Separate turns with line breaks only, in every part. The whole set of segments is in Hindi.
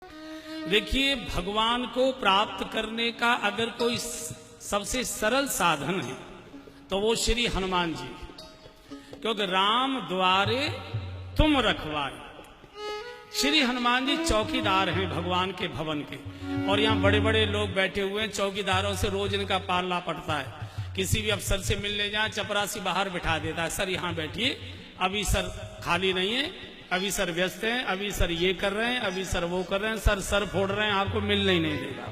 देखिए, भगवान को प्राप्त करने का अगर कोई सबसे सरल साधन है तो वो श्री हनुमान जी, क्योंकि राम द्वारे तुम रखवारे। श्री हनुमान जी चौकीदार हैं भगवान के भवन के, और यहाँ बड़े बड़े लोग बैठे हुए हैं, चौकीदारों से रोज इनका पालना पड़ता है। किसी भी अफसर से मिलने जाए, चपरासी बाहर बिठा देता है, सर यहाँ बैठिए, अभी सर खाली नहीं है, अभी सर व्यस्त हैं, अभी सर ये कर रहे हैं, अभी सर वो कर रहे हैं, सर फोड़ रहे हैं, आपको मिलने ही नहीं देगा।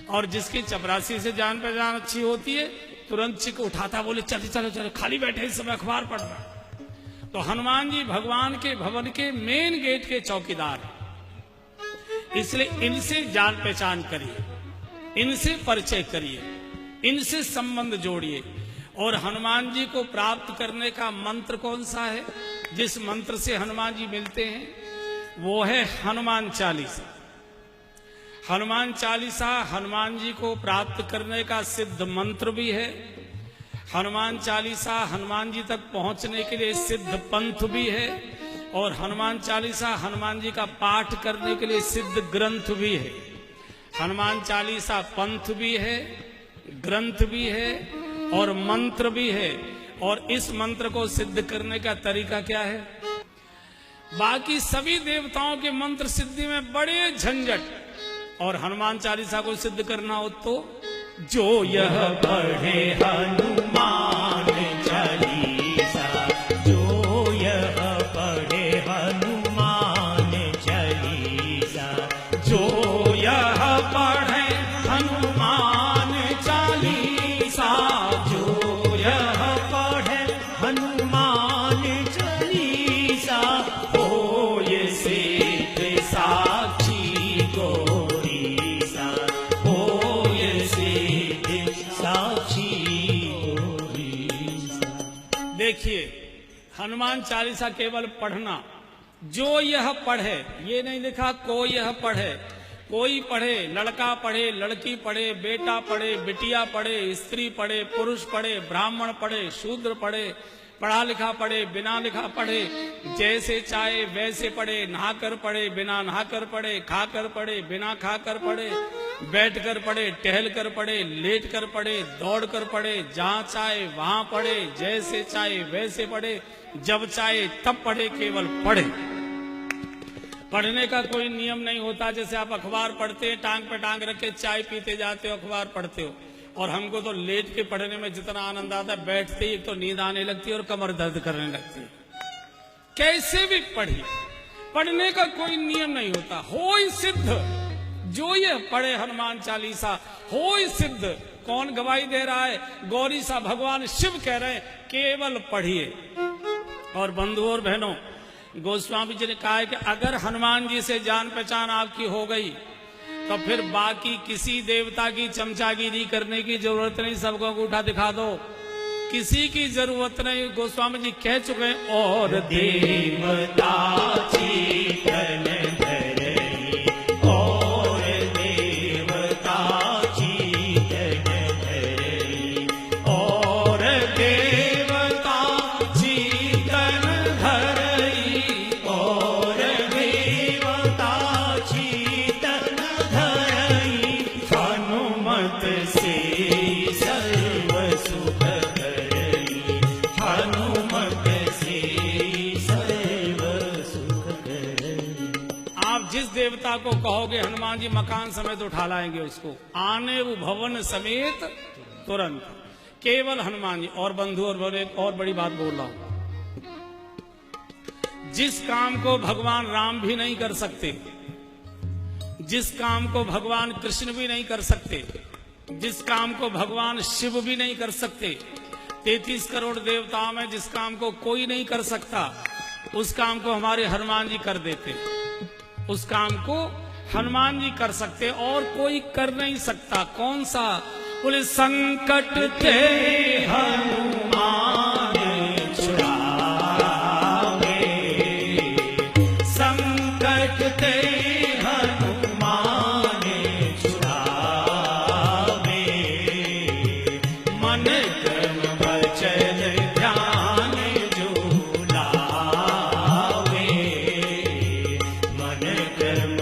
और जिसकी चपरासी से जान पहचान अच्छी होती है, तुरंत चिक उठाता, बोले चलो चलो चलो, खाली बैठे इस समय अखबार पढ़ रहा। तो हनुमान जी भगवान के भवन के मेन गेट के चौकीदार हैं, इसलिए इनसे जान पहचान करिए, इनसे परिचय करिए, इनसे संबंध जोड़िए। और हनुमान जी को प्राप्त करने का मंत्र कौन सा है? जिस मंत्र से हनुमान जी मिलते हैं वो है हनुमान चालीसा। हनुमान चालीसा हनुमान जी को प्राप्त करने का सिद्ध मंत्र भी है। हनुमान चालीसा हनुमान जी तक पहुंचने के लिए सिद्ध पंथ भी है, और हनुमान चालीसा हनुमान जी का पाठ करने के लिए सिद्ध ग्रंथ भी है। हनुमान चालीसा पंथ भी है, ग्रंथ भी है और मंत्र भी है। और इस मंत्र को सिद्ध करने का तरीका क्या है? बाकी सभी देवताओं के मंत्र सिद्धि में बड़े झंझट, और हनुमान चालीसा को सिद्ध करना हो तो जो यह पढ़े हनुमान चालीसा, जो यह पढ़े हनुमान चालीसा, जो यह पढ़े हनुमान चालीसा, जो यह पढ़े हनुमान चालीसा, हो ये सिद्ध साक्षी गौरीसा, हो ये सिद्ध साक्षी गौरीसा। देखिए, हनुमान चालीसा केवल पढ़ना, जो यह पढ़े, ये नहीं लिखा को यह पढ़े। कोई पढ़े, लड़का पढ़े, लड़की पढ़े, बेटा पढ़े, बिटिया पढ़े, स्त्री पढ़े, पुरुष पढ़े, ब्राह्मण पढ़े, शूद्र पढ़े, पढ़ा लिखा पढ़े, बिना लिखा पढ़े, जैसे चाहे वैसे पढ़े, नहाकर पढ़े, बिना नहाकर पढ़े, खाकर पढ़े, बिना खाकर पढ़े, बैठ कर पढ़े, टहल कर पढ़े, लेट कर पढ़े, दौड़ कर पढ़े, जहां चाहे वहां पढ़े, जैसे चाहे वैसे पढ़े, जब चाहे तब पढ़े, केवल पढ़े। पढ़ने का कोई नियम नहीं होता। जैसे आप अखबार पढ़ते हैं, टांग पे टांग रख के चाय पीते जाते हो, अखबार पढ़ते हो, और हमको तो लेट के पढ़ने में जितना आनंद आता है, बैठते ही एक तो नींद आने लगती है और कमर दर्द करने लगती है। कैसे भी पढ़िए, पढ़ने का कोई नियम नहीं होता। होय सिद्ध, जो ये पढ़े हनुमान चालीसा होय सिद्ध। कौन गवाही दे रहा है? गौरी सा भगवान शिव कह रहे हैं, केवल पढ़िए। और बंधुओं और बहनों, गोस्वामी जी ने कहा है कि अगर हनुमान जी से जान पहचान आपकी हो गई तो फिर बाकी किसी देवता की चमचागिरी करने की जरूरत नहीं, सबको अंगूठा दिखा दो, किसी की जरूरत नहीं। गोस्वामी जी कह चुके हैं, और देवता चीतन धरई, और देवता चीतन धरई, और देवता चीतन धरई, और देवता चीतन धरई, हनुमत से सर्व सुख करई, हनुमत से सर्व सुख करई। आप जिस देवता को कहोगे हनुमान जी मकान समेत उठा लाएंगे उसको, आने वो भवन समेत तुरंत, केवल हनुमान जी। और बंधु और बड़े, एक और बड़ी बात बोल रहा हूं, जिस काम को भगवान राम भी नहीं कर सकते, जिस काम को भगवान कृष्ण भी नहीं कर सकते, जिस काम को भगवान शिव भी नहीं कर सकते, 33 करोड़ देवताओं में जिस काम को कोई नहीं कर सकता, उस काम को हमारे हनुमान जी कर देते। उस काम को हनुमान जी कर सकते और कोई कर नहीं सकता। कौन सा? बोले संकट ते हनुमान छुड़ावे, संकट ते हनुमान छुड़ावे, मन क्रम वचन ध्यान जो लावे, मन क्रम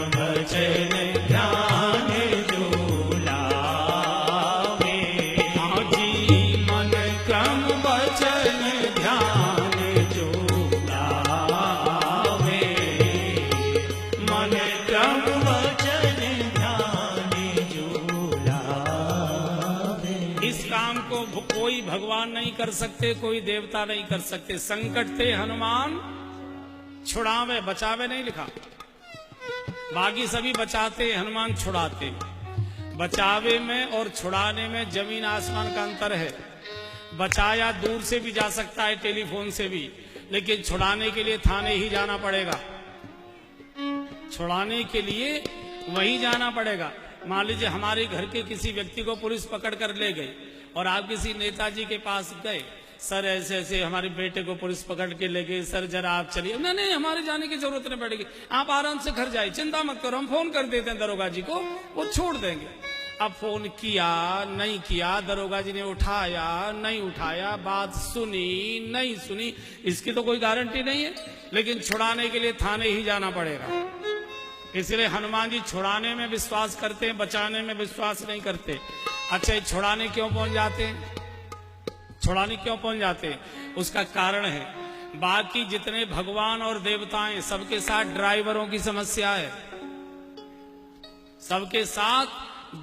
प्रभु वचन ध्यान जो लावे।
इस काम को कोई भगवान नहीं कर सकते, कोई देवता नहीं कर सकते। संकट थे हनुमान छुड़ावे, बचावे नहीं लिखा। बाकी सभी बचाते, हनुमान छुड़ाते। बचावे में और छुड़ाने में जमीन आसमान का अंतर है। बचाया दूर से भी जा सकता है, टेलीफोन से भी, लेकिन छुड़ाने के लिए थाने ही जाना पड़ेगा। छुड़ाने के लिए वहीं जाना पड़ेगा। मान लीजिए हमारे घर के किसी व्यक्ति को पुलिस पकड़ कर ले गई और आप किसी नेताजी के पास गए, सर ऐसे ऐसे हमारे बेटे को पुलिस पकड़ के ले गई, सर जरा आप चलिए। नहीं नहीं, हमारे जाने की जरूरत नहीं पड़ेगी, आप आराम से घर जाइए, चिंता मत करो, हम फोन कर देते हैं दरोगा जी को, वो छोड़ देंगे। अब फोन किया नहीं किया, दरोगा जी ने उठाया नहीं उठाया, बात सुनी नहीं सुनी, इसकी तो कोई गारंटी नहीं है। लेकिन छुड़ाने के लिए थाने ही जाना पड़ेगा। इसलिए हनुमान जी छुड़ाने में विश्वास करते हैं, बचाने में विश्वास नहीं करते। अच्छा, छुड़ाने क्यों पहुंच जाते हैं? छुड़ाने क्यों पहुंच जाते हैं? उसका कारण है, बाकी जितने भगवान और देवताएं सबके साथ ड्राइवरों की समस्या है। सबके साथ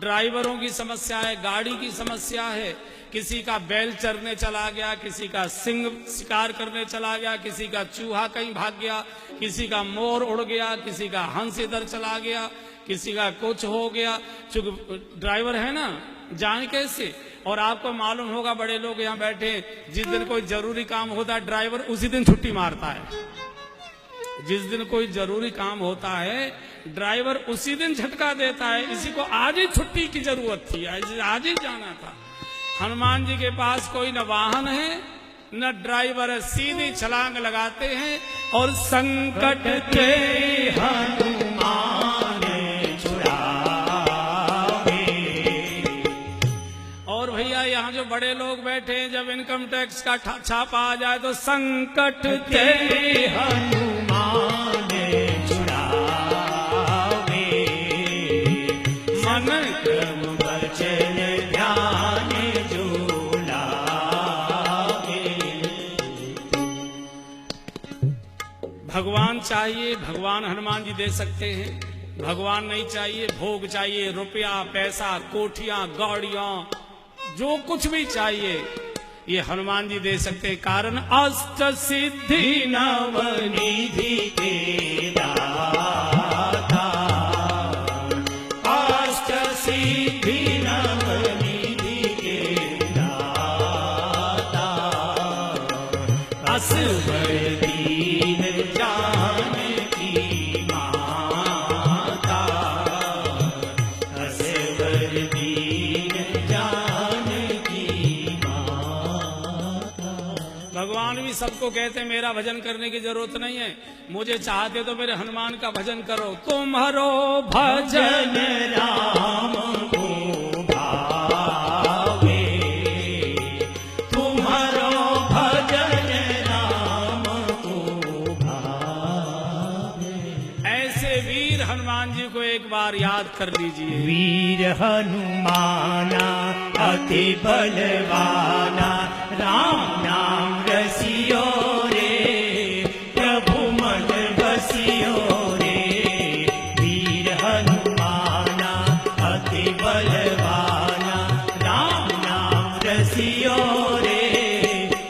ड्राइवरों की समस्या है, गाड़ी की समस्या है। किसी का बैल चरने चला गया, किसी का सिंह शिकार करने चला गया, किसी का चूहा कहीं भाग गया, किसी का मोर उड़ गया, किसी का हंस इधर चला गया, किसी का कुछ हो गया। चूंकि ड्राइवर है ना, जाए कैसे? और आपको मालूम होगा, बड़े लोग यहाँ बैठे, जिस दिन कोई जरूरी काम होता है ड्राइवर उसी दिन छुट्टी मारता है। जिस दिन कोई जरूरी काम होता है ड्राइवर उसी दिन झटका देता है। इसी को आज ही छुट्टी की जरूरत थी, आज ही जाना था। हनुमान जी के पास कोई न वाहन है न ड्राइवर है, सीधी छलांग लगाते हैं और संकट
के हनुमान छुड़ावे।
और भैया यहाँ जो बड़े लोग बैठे हैं, जब इनकम टैक्स का छापा आ जाए तो संकट
के हनुमान छुड़ावे। मन क्रम वचन ध्यान जो लावे।
भगवान चाहिए, भगवान हनुमान जी दे सकते हैं। भगवान नहीं चाहिए, भोग चाहिए, रुपया पैसा, कोठियां गाड़ियां, जो कुछ भी चाहिए ये हनुमान जी दे सकते हैं। कारण अष्ट सिद्धि
नवनिधि के दाता। अष्ट सिद्धि नवनिधि के दाता। असवर दीन जानकी माता। असवर दीन जानकी माता।
भगवान भी सबको कहते हैं मेरा भजन करने की जरूरत नहीं है, मुझे चाहते तो मेरे हनुमान का भजन करो। तुम्हारो भजन
राम को भावे। तुम्हारो भजन राम को भावे।
ऐसे वीर हनुमान जी को एक बार याद कर लीजिए।
वीर हनुमाना अति बलवाना, राम नाम रसियो रे, प्रभु मन बसियो रे। वीर हनुमाना अति बलवाना, राम नाम रसियो रे,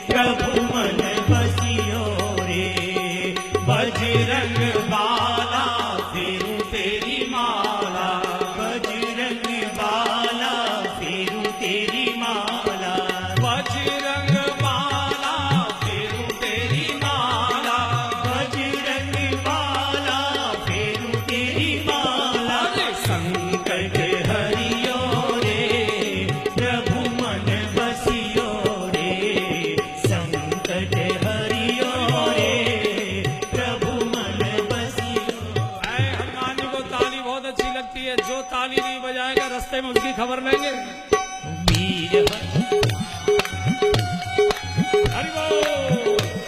प्रभु मन बसियो रे। बजरंग बाला फेरू तेरी माला। बजरंग बाला फेरू तेरी माला।
बजरंग बाला फेरू तेरी माला।
बजरंग बाला फेरू तेरी माला। संकट हरियो रे, प्रभु मन बसियो रे। संकट हरियो रे, प्रभु मन बसियो।
हनुमान जी को ताली बहुत अच्छी लगती है, जो ताली नहीं बजाएगा रास्ते में उसकी खबर लेंगे।
वीर
हरि बोल।